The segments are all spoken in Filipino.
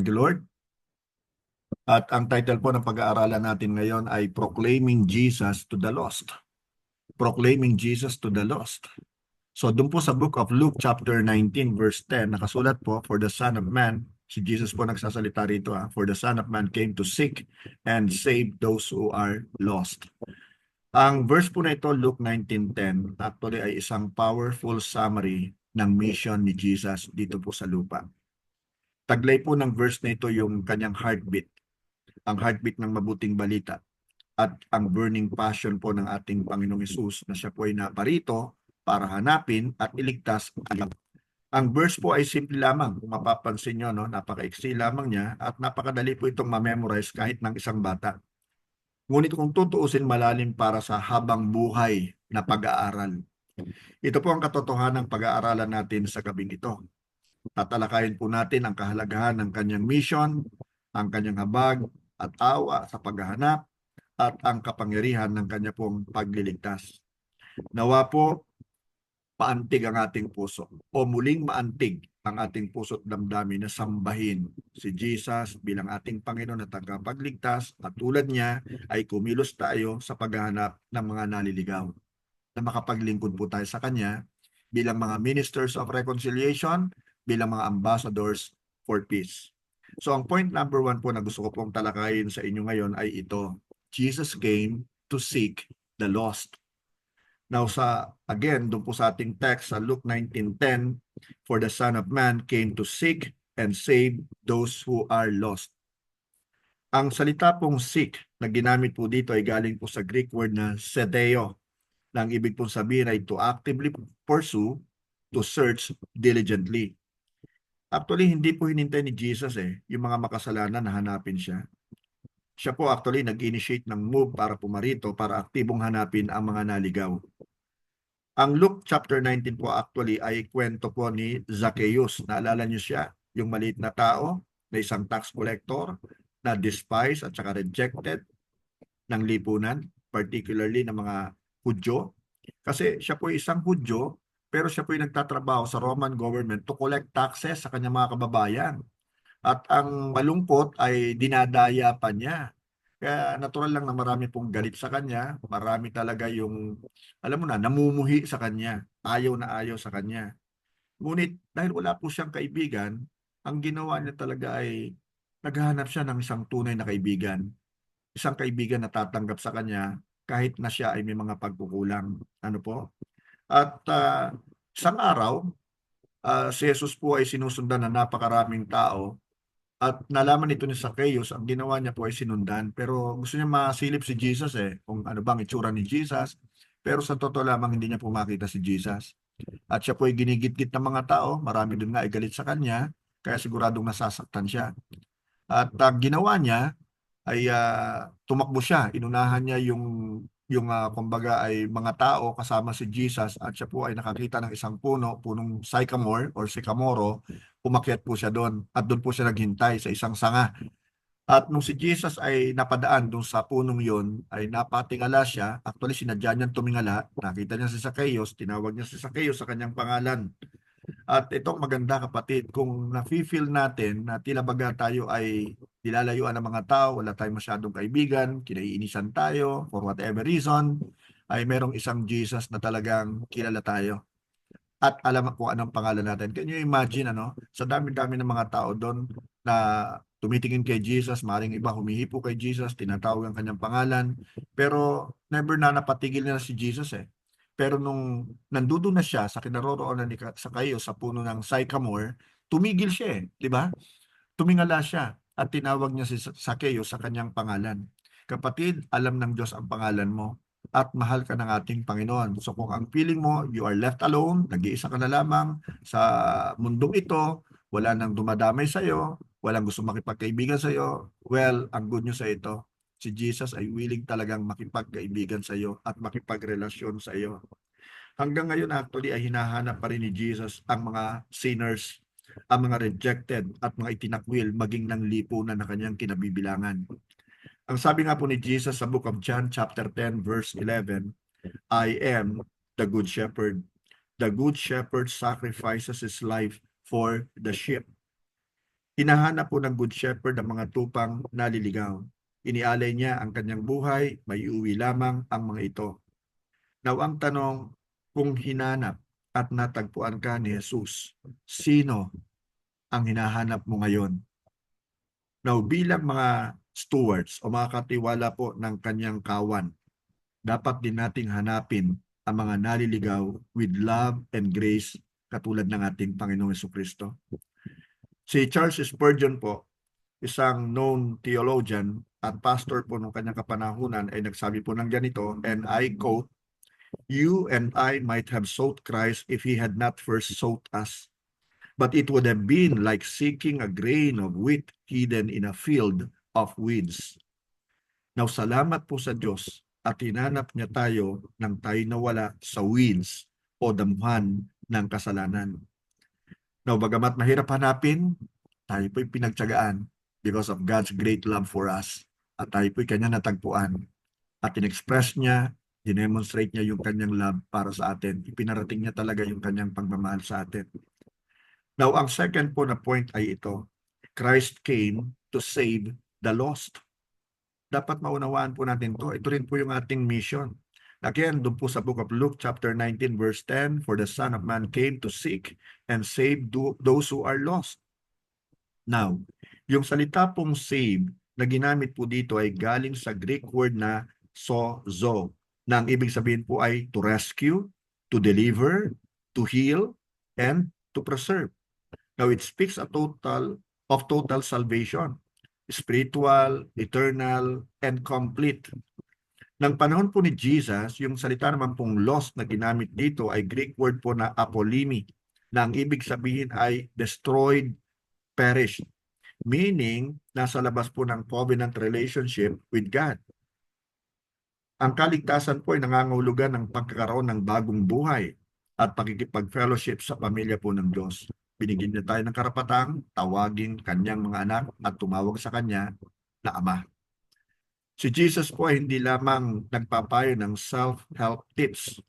Thank you, Lord. At ang title po ng pag-aaralan natin ngayon ay Proclaiming Jesus to the Lost. Proclaiming Jesus to the Lost. So doon po sa book of Luke chapter 19 verse 10, nakasulat po, for the Son of Man, si Jesus po nagsasalita rito, for the Son of Man came to seek and save those who are lost. Ang verse po na ito, Luke 19:10, actually ay isang powerful summary ng mission ni Jesus dito po sa lupa. Taglay po ng verse na ito yung kanyang heartbeat, ang heartbeat ng mabuting balita at ang burning passion po ng ating Panginoong Hesus na siya po ay naparito para hanapin at iligtas ang. Ang verse po ay simple lamang. Kung mapapansin nyo, no? Napaka-iksi lamang niya at napakadali po itong ma-memorize kahit ng isang bata. Ngunit kung tutuusin, malalim para sa habang buhay na pag-aaral. Ito po ang katotohanan ng pag-aaralan natin sa gabing ito. Tatalakayin po natin ang kahalagahan ng kanyang mission, ang kanyang habag at awa sa paghahanap, at ang kapangyarihan ng kanya pong pagliligtas. Nawa po, paantig ang ating puso o muling maantig ang ating puso at damdamin na sambahin si Jesus bilang ating Panginoon at tagapagligtas, at tulad niya ay kumilos tayo sa paghahanap ng mga naliligaw, na makapaglingkod po tayo sa Kanya bilang mga ministers of reconciliation, bilang mga ambassadors for peace. So ang point number 1 po na gusto ko pong talakayin sa inyo ngayon ay ito: Jesus came to seek the lost. Now again, doon po sa ating text sa Luke 19:10, for the Son of Man came to seek and save those who are lost. Ang salita pong seek na ginamit po dito ay galing po sa Greek word na sedeo, na ang ibig pong sabihin ay to actively pursue, to search diligently. Actually, hindi po hinintay ni Jesus yung mga makasalanan na hanapin siya. Siya po actually nag-initiate ng move para pumarito, para aktibong hanapin ang mga naligaw. Ang Luke chapter 19 po actually ay kwento po ni Zacchaeus. Naalala niyo siya, yung maliit na tao na isang tax collector na despised at saka rejected ng lipunan, particularly ng mga Hudyo. Kasi siya po isang Hudyo, pero siya po yung nagtatrabaho sa Roman government to collect taxes sa kanyang mga kababayan. At ang malungkot ay dinadaya pa niya. Kaya natural lang na marami pong galit sa kanya, marami talaga yung, alam mo na, namumuhi sa kanya, ayaw na ayaw sa kanya. Ngunit dahil wala po siyang kaibigan, ang ginawa niya talaga ay naghahanap siya ng isang tunay na kaibigan. Isang kaibigan na tatanggap sa kanya kahit na siya ay may mga pagkukulang. Ano po? At isang araw, si Jesus po ay sinusundan ng napakaraming tao. At nalaman ito ni Zacchaeus, ang ginawa niya po ay sinundan. Pero gusto niya masilip si Jesus kung ano bang itsura ni Jesus. Pero sa totoo lamang hindi niya po makita si Jesus. At siya po ay ginigit-git ng mga tao. Marami din nga ay galit sa kanya. Kaya siguradong nasasaktan siya. At ginawa niya ay tumakbo siya. Inunahan niya yung kumbaga ay mga tao kasama si Jesus, at siya po ay nakakita ng isang puno, punong sycamore or sycamoro. Umakyat po siya doon at doon po siya naghintay sa isang sanga. At nung si Jesus ay napadaan doon sa punong yon, ay napatingala siya. Actually, sinadya niyang tumingala. Nakita niya si Zacchaeus, tinawag niya si Zacchaeus sa kanyang pangalan. At itong maganda, kapatid, kung nafe-feel natin na tila baga tayo ay nilalayuan ng mga tao, wala tayong masyadong kaibigan, kinaiinisan tayo for whatever reason, ay merong isang Jesus na talagang kilala tayo at alam kung anong pangalan natin. Can you imagine, sa dami-dami ng mga tao doon na tumitingin kay Jesus, maring iba humihipo kay Jesus, tinatawag ang kanyang pangalan, pero never na napatigil na si Jesus. Pero nung nandoon na siya sa kinaroroonan ni Zacchaeus sa puno ng sycamore, tumigil siya, di ba? Tumingala siya at tinawag niya si Zacchaeus sa kanyang pangalan. Kapatid, alam ng Diyos ang pangalan mo at mahal ka ng ating Panginoon. So kung ang feeling mo, you are left alone, nag-iisa ka na lamang sa mundong ito, wala nang dumadamay sa iyo, walang gusto makipagkaibigan sa iyo, well, ang good news sa ito, si Jesus ay willing talagang makipagkaibigan sa iyo at makipagrelasyon sa iyo. Hanggang ngayon actually ay hinahanap pa rin ni Jesus ang mga sinners, ang mga rejected at mga itinakwil maging ng lipunan na kanyang kinabibilangan. Ang sabi nga po ni Jesus sa book of John chapter 10 verse 11, I am the good shepherd. The good shepherd sacrifices his life for the sheep. Hinahanap po ng Good Shepherd ang mga tupang naliligaw. Inialay niya ang kanyang buhay, may uwi lamang ang mga ito. Now ang tanong, kung hinanap at natagpuan ka ni Jesus, sino ang hinahanap mo ngayon? Now bilang mga stewards o mga katiwala po ng kanyang kawan, dapat din nating hanapin ang mga naliligaw with love and grace katulad ng ating Panginoong Jesucristo. Si Charles Spurgeon po, isang known theologian at pastor po ng kanyang kapanahunan ay nagsabi po ng ganito, and I quote, "You and I might have sought Christ if He had not first sought us. But it would have been like seeking a grain of wheat hidden in a field of weeds." Now, salamat po sa Diyos at hinanap niya tayo nang tayo nawala sa weeds o damuhan ng kasalanan. Now, bagamat mahirap hanapin, tayo po'y pinagtiyagaan because of God's great love for us. At tayo po'y kanya natagpuan. At in-express niya, dinemonstrate niya yung kanyang love para sa atin. Ipinarating niya talaga yung kanyang pagmamahal sa atin. Now, ang second po na point ay ito. Christ came to save the lost. Dapat maunawaan po natin to. Ito rin po yung ating mission. Again, doon po sa book of Luke chapter 19 verse 10, "For the Son of Man came to seek and save those who are lost." Now, yung salita pong save na ginamit po dito ay galing sa Greek word na sozo, na ang ibig sabihin po ay to rescue, to deliver, to heal, and to preserve. Now, it speaks of total salvation, spiritual, eternal, and complete. Nang panahon po ni Jesus, yung salita naman pong lost na ginamit dito ay Greek word po na apolimi, na ang ibig sabihin ay destroyed, perished. Meaning, nasa labas po ng covenant relationship with God. Ang kaligtasan po ay nangangahulugan ng pagkakaroon ng bagong buhay at pakikipag-fellowship sa pamilya po ng Diyos. Binigyan niya tayo ng karapatang tawagin kanyang mga anak at tumawag sa kanya na Ama. Si Jesus po ay hindi lamang nagpapayo ng self-help tips.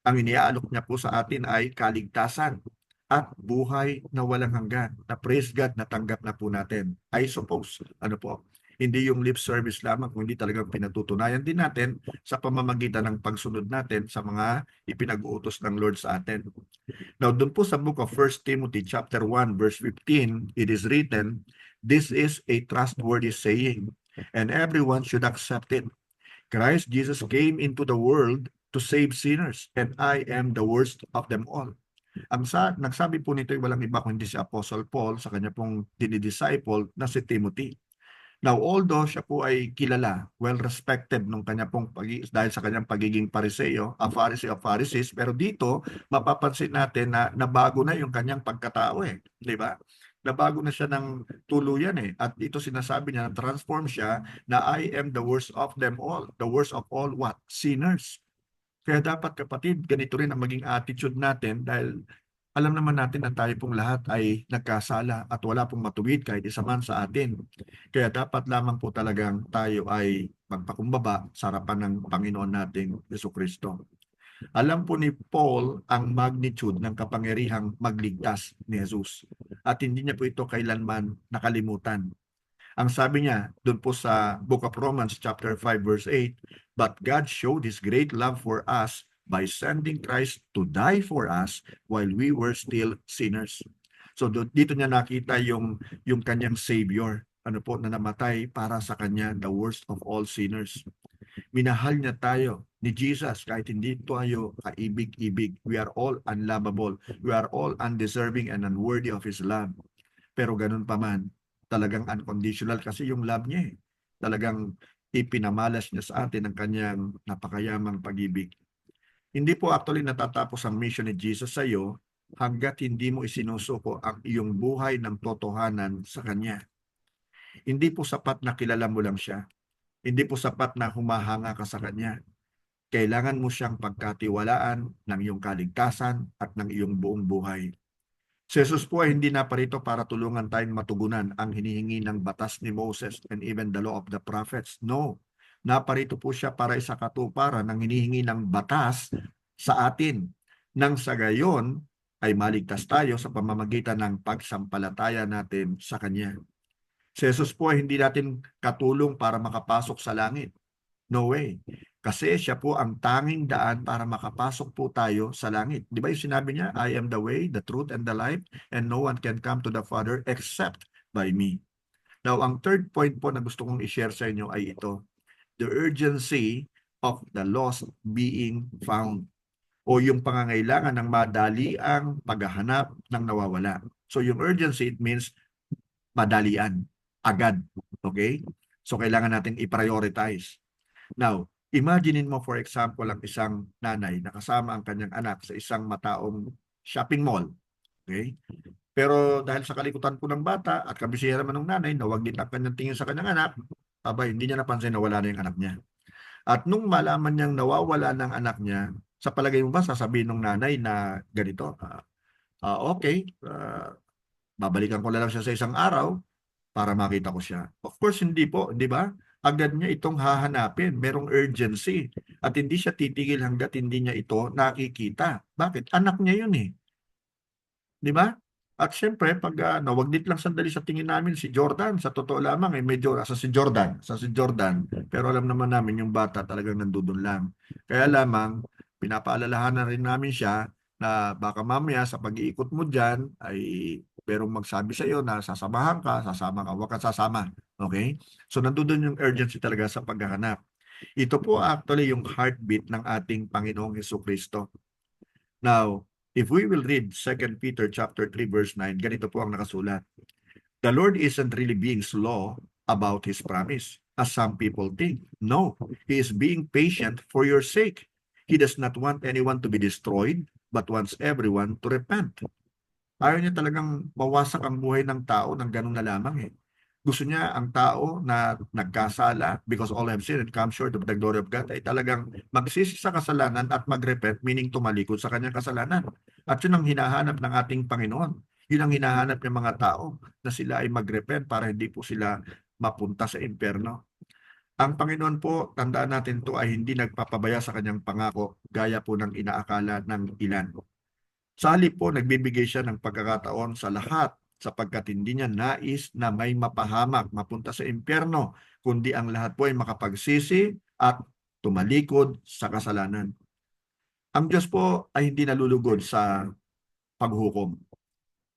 Ang iniaalok niya po sa atin ay kaligtasan at buhay na walang hanggan. Na praise God, natanggap na po natin. I suppose, ano po, hindi yung lip service lamang, kundi talagang pinatutunayan din natin sa pamamagitan ng pagsunod natin sa mga ipinag-uutos ng Lord sa atin. Now, doon po sa book of 1 Timothy chapter 1 verse 15, it is written, "This is a trustworthy saying, and everyone should accept it. Christ Jesus came into the world to save sinners, and I am the worst of them all." Nagsabi po nito ay walang iba kundi si Apostle Paul sa kanya pong dinidisciple na si Timothy. Now, although siya po ay kilala, well-respected nung kanya pong dahil sa kanyang pagiging Pariseo, a Pharisee of Pharisees, pero dito, mapapansin natin na nabago na yung kanyang pagkatao di ba? Nabago na siya ng tuluyan At ito sinasabi niya, transform siya na I am the worst of them all. The worst of all what? Sinners. Kaya dapat kapatid, ganito rin ang maging attitude natin dahil alam naman natin na tayo pong lahat ay nagkasala at wala pong matuwid kahit isa man sa atin. Kaya dapat lamang po talagang tayo ay magpakumbaba sa harapan ng Panginoon nating Jesucristo. Alam po ni Paul ang magnitude ng kapangyarihang magligtas ni Jesus at hindi niya po ito kailanman nakalimutan. Ang sabi niya doon po sa Book of Romans chapter 5 verse 8, "But God showed His great love for us by sending Christ to die for us while we were still sinners." So dito niya nakita yung kanyang Savior, na namatay para sa kanya, the worst of all sinners. Minahal niya tayo ni Jesus kahit hindi tayo kaibig-ibig. We are all unlovable. We are all undeserving and unworthy of His love. Pero ganun pa man, talagang unconditional kasi yung love niya Talagang ipinamalas niya sa atin ang kanyang napakayamang pag-ibig. Hindi po actually natatapos ang mission ni Jesus sa iyo hanggat hindi mo isinusuko ang iyong buhay ng totohanan sa Kanya. Hindi po sapat na kilala mo lang siya. Hindi po sapat na humahanga ka sa Kanya. Kailangan mo siyang pagkatiwalaan ng iyong kaligtasan at ng iyong buong buhay. Si Jesus po ay hindi naparito para tulungan tayong matugunan ang hinihingi ng batas ni Moses and even the law of the prophets. No. Naparito po siya para isakatuparan ng hinihingi ng batas sa atin. Nang sa gayon ay maligtas tayo sa pamamagitan ng pagsampalataya natin sa Kanya. Si Jesus po ay hindi natin katulong para makapasok sa langit. No way. Kasi siya po ang tanging daan para makapasok po tayo sa langit. Di ba yung sinabi niya, I am the way, the truth, and the life, and no one can come to the Father except by me. Now, ang third point po na gusto kong i-share sa inyo ay ito, the urgency of the lost being found, o yung pangangailangan ng madaliang paghahanap ng nawawala. So yung urgency, it means madalian, agad. Okay? So kailangan natin i-prioritize. Now, imaginein mo for example ang isang nanay na kasama ang kanyang anak sa isang mataong shopping mall. Okay? Pero dahil sa kalikutan po ng bata at kabisera naman ng nanay na wag din ang kanyang tingin sa kanyang anak, hindi niya napansin na wala na yung anak niya. At nung malaman niyang nawawala ng anak niya, sa palagay mo ba sasabihin ng nanay na ganito, okay, babalikan ko na lang siya sa isang araw para makita ko siya. Of course, hindi po, di ba? Agad niya itong hahanapin, merong urgency. At hindi siya titigil hanggat hindi niya ito nakikita. Bakit? Anak niya yun eh. Di ba? At syempre, pag nawaglit lang sandali sa tingin namin si Jordan, sa totoo lamang, medyo sa si Jordan. Pero alam naman namin yung bata talagang nandudun lang. Kaya lamang, pinapaalalahanan rin namin siya na baka mamaya sa pag-iikot mo dyan ay merong magsabi sa iyo na sasama ka, huwag ka sasama. Okay? So nandudun yung urgency talaga sa paghahanap. Ito po actually yung heartbeat ng ating Panginoong Hesukristo. Now, if we will read 2 Peter chapter 3 verse 9, ganito po ang nakasulat. The Lord isn't really being slow about His promise, as some people think. No, He is being patient for your sake. He does not want anyone to be destroyed, but wants everyone to repent. Ayaw niya talagang mawasak ang buhay ng tao ng ganun na lamang eh. Gusto niya ang tao na nagkasala, because all have sinned and come short of the glory of God, ay talagang magsisi sa kasalanan at magrepent, meaning tumalikod sa kanyang kasalanan. At yun ang hinahanap ng ating Panginoon. Yun ang hinahanap ng mga tao, na sila ay magrepent para hindi po sila mapunta sa impyerno. Ang Panginoon po, tandaan natin to, ay hindi nagpapabaya sa kanyang pangako, gaya po ng inaakala ng ilan. Sa halip po, nagbibigay siya ng pagkakataon sa lahat, sapagkat hindi niya nais na may mapahamak, mapunta sa impyerno, kundi ang lahat po ay makapagsisi at tumalikod sa kasalanan. Ang Diyos po ay hindi nalulugod sa paghukom.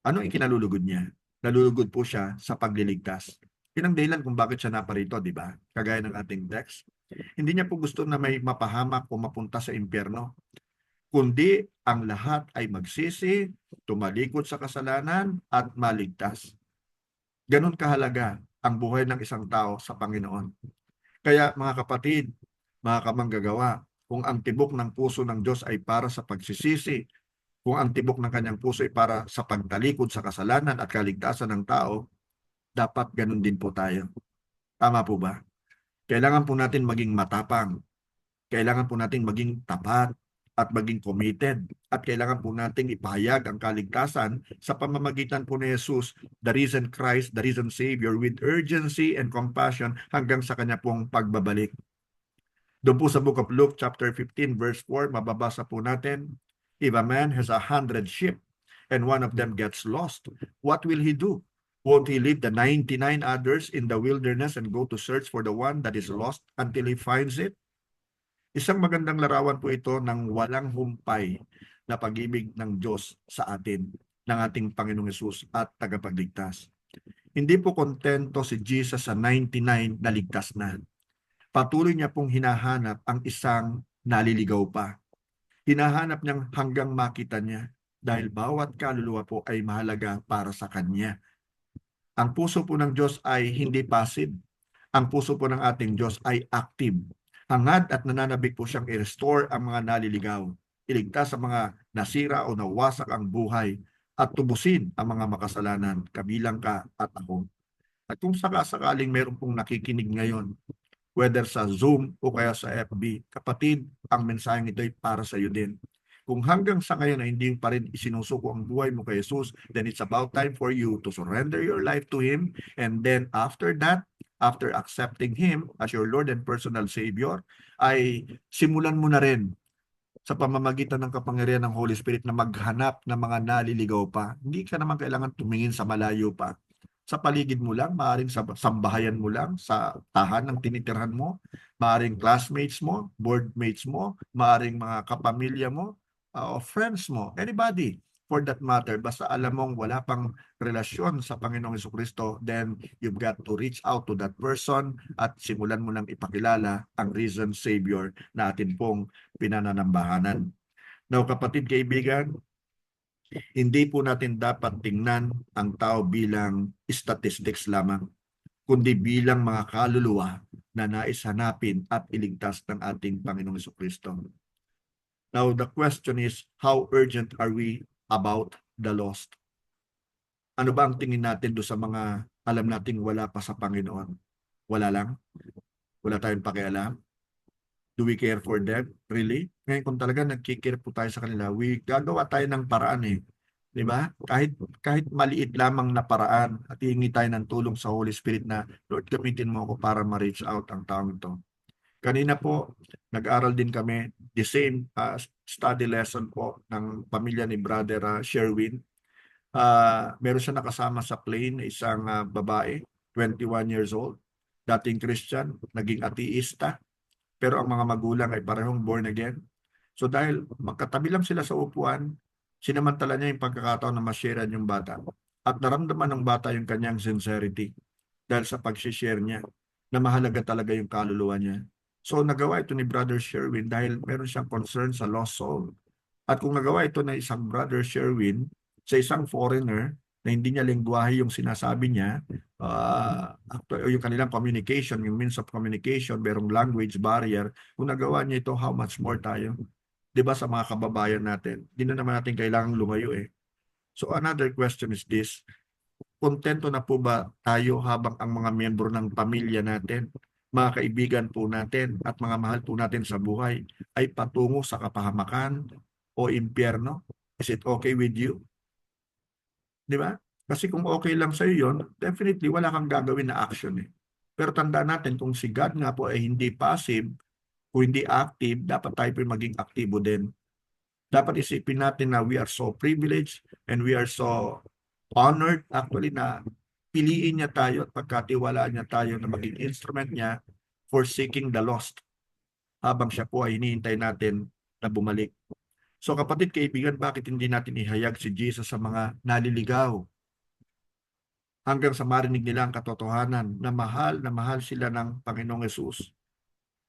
Anong ikinalulugod niya? Nalulugod po siya sa pagliligtas. Yun ang dahilan kung bakit siya naparito, di ba? Kagaya ng ating text. Hindi niya po gusto na may mapahamak o mapunta sa impyerno, kundi ang lahat ay magsisi, tumalikod sa kasalanan at maligtas. Ganon kahalaga ang buhay ng isang tao sa Panginoon. Kaya mga kapatid, mga kamanggagawa, kung ang tibok ng puso ng Diyos ay para sa pagsisisi, kung ang tibok ng kanyang puso ay para sa pagtalikod sa kasalanan at kaligtasan ng tao, dapat ganon din po tayo. Tama po ba? Kailangan po natin maging matapang. Kailangan po natin maging tapat at maging committed. At kailangan po nating ipahayag ang kaligtasan sa pamamagitan po ni Jesus, the risen Christ, the risen Savior, with urgency and compassion hanggang sa kanya pong pagbabalik. Doon po sa Book of Luke chapter 15 verse 4, mababasa po natin, if a man has 100 sheep and one of them gets lost, what will he do? Won't he leave the 99 others in the wilderness and go to search for the one that is lost until he finds it? Isang magandang larawan po ito ng walang humpay na pag-ibig ng Diyos sa atin, ng ating Panginoong Hesus at tagapagligtas. Hindi po kontento si Jesus sa 99 na ligtas na. Patuloy niya pong hinahanap ang isang naliligaw pa. Hinahanap niyang hanggang makita niya, dahil bawat kaluluwa po ay mahalaga para sa Kanya. Ang puso po ng Diyos ay hindi passive. Ang puso po ng ating Diyos ay active. Hangad at nananabik po siyang i-restore ang mga naliligaw, iligtas ang mga nasira o nawasak ang buhay, at tubusin ang mga makasalanan, kabilang ka at ako. At kung sakasakaling meron pong nakikinig ngayon, whether sa Zoom o kaya sa FB, kapatid, ang mensaheng ito ay para sa iyo din. Kung hanggang sa ngayon ay hindi pa rin isinusuko ang buhay mo kay Jesus, then it's about time for you to surrender your life to Him, and then after that, after accepting Him as your Lord and personal Savior, ay simulan mo na rin sa pamamagitan ng kapangyarihan ng Holy Spirit na maghanap ng mga naliligaw pa. Hindi ka naman kailangan tumingin sa malayo pa. Sa paligid mo lang, maaaring sa sambahayan mo lang, sa tahanang tinitirhan mo, maaaring classmates mo, boardmates mo, maaaring mga kapamilya mo, o friends mo, anybody for that matter. Basta alam mong wala pang relasyon sa Panginoong Jesucristo, then you've got to reach out to that person at simulan mo nang ipakilala ang risen Savior na atin pong pinananambahanan. Now, kapatid, kaibigan, hindi po natin dapat tingnan ang tao bilang statistics lamang, kundi bilang mga kaluluwa na nais hanapin at iligtas ng ating Panginoong Jesucristo. Now, the question is, how urgent are we about the lost? Ano ba ang tingin natin do sa mga alam nating wala pa sa Panginoon? Wala lang? Wala tayong pakialam? Do we care for them? Really? Ngayon kung talaga nagkikare po tayo sa kanila, gagawa tayo ng paraan eh. Di ba? Kahit maliit lamang na paraan at hihingi tayo ng tulong sa Holy Spirit na, Lord, gamitin mo ako para ma-reach out ang taong ito. Kanina po, nag-aral din kami the same study lesson po ng pamilya ni Brother Sherwin. Meron siya nakasama sa plane, isang babae, 21 years old, dating Christian, naging ateista, pero ang mga magulang ay parehong born again. So dahil magkatabi lang sila sa upuan, sinamantala niya yung pagkakataon na ma-sharean yung bata. At naramdaman ng bata yung kanyang sincerity dahil sa pag-share niya na mahalaga talaga yung kaluluwa niya. So nagawa ito ni Brother Sherwin dahil meron siyang concern sa lost soul. At kung nagawa ito na isang Brother Sherwin sa isang foreigner na hindi niya lengguwahe yung sinasabi niya, yung kanilang communication, yung means of communication, merong language barrier, kung nagawa niya ito, how much more tayo? Diba sa mga kababayan natin? Hindi na naman natin kailangang lumayo eh. So another question is this, kontento na po ba tayo habang ang mga miyembro ng pamilya natin, mga kaibigan po natin at mga mahal po natin sa buhay ay patungo sa kapahamakan o impyerno? Is it okay with you? Di ba? Kasi kung okay lang sa'yo yun, definitely wala kang gagawin na action eh. Pero tandaan natin kung si God nga po ay hindi passive o hindi active, dapat tayo po maging aktibo din. Dapat isipin natin na we are so privileged and we are so honored actually na piliin niya tayo at pagkatiwalaan niya tayo na maging instrument niya for seeking the lost habang siya po ay hinihintay natin na bumalik. So kapatid, kaibigan, bakit hindi natin ihayag si Jesus sa mga naliligaw hanggang sa marinig nila ang katotohanan na mahal sila ng Panginoong Yesus,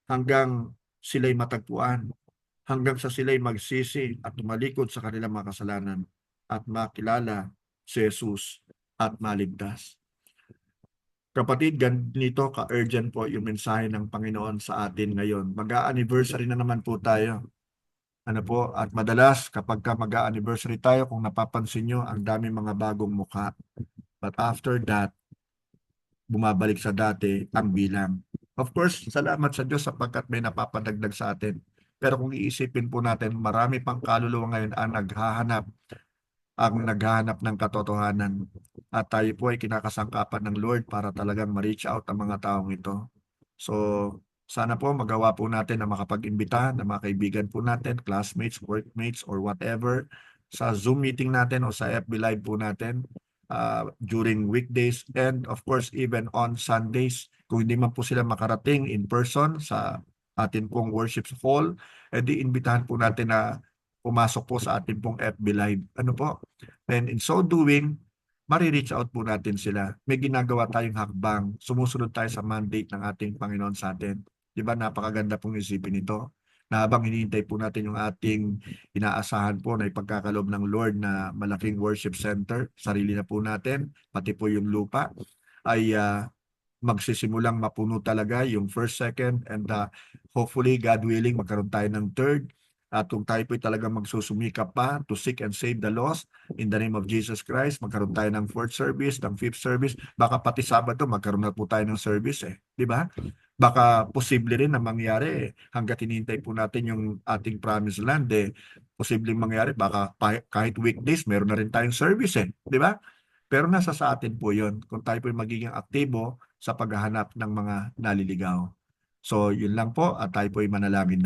hanggang sila'y matagpuan, hanggang sa sila'y magsisi at tumalikod sa kanilang mga kasalanan at makilala si Jesus at maligtas. Kapatid, ganito ka-urgent po yung mensahe ng Panginoon sa atin ngayon. Mag-a-anniversary na naman po tayo. Ano po, at madalas kapag mag-a-anniversary tayo, kung napapansin nyo, ang dami mga bagong mukha. But after that, bumabalik sa dati ang bilang. Of course, salamat sa Diyos sapagkat may napapadagdag sa atin. Pero kung iisipin po natin, marami pang kaluluwa ngayon ang naghahanap ng katotohanan. At tayo po ay kinakasangkapan ng Lord para talagang ma-reach out ang mga taong ito. So, sana po magawa po natin na makapag-imbita ng mga kaibigan po natin, classmates, workmates, or whatever, sa Zoom meeting natin o sa FB Live po natin during weekdays and of course even on Sundays. Kung hindi man po sila makarating in person sa atin pong worship hall, edi imbitahan po natin na pumasok po sa atin pong FB Live. Ano po? And in so doing, mari-reach out po natin sila. May ginagawa tayong hakbang. Sumusunod tayo sa mandate ng ating Panginoon sa atin. Di ba? Napakaganda pong isipin ito. Na habang hinihintay po natin yung ating inaasahan po na ipagkakaloob ng Lord na malaking worship center, sarili na po natin, pati po yung lupa, ay magsisimulang mapuno talaga yung first, second, and hopefully, God willing, magkaroon tayo ng third. At kung tayo po talagang magsusumikap pa to seek and save the lost in the name of Jesus Christ, magkaroon tayo ng fourth service, ng fifth service, baka pati Sabado magkaroon na po tayo ng service eh. Di ba? Baka posible rin na mangyari hanggat hinihintay po natin yung ating promised land posibleng mangyari baka kahit weekdays meron na rin tayong service eh. Di ba? Pero nasa sa atin po yun kung tayo po magiging aktibo sa paghahanap ng mga naliligaw. So yun lang po at tayo po ay manalangin na.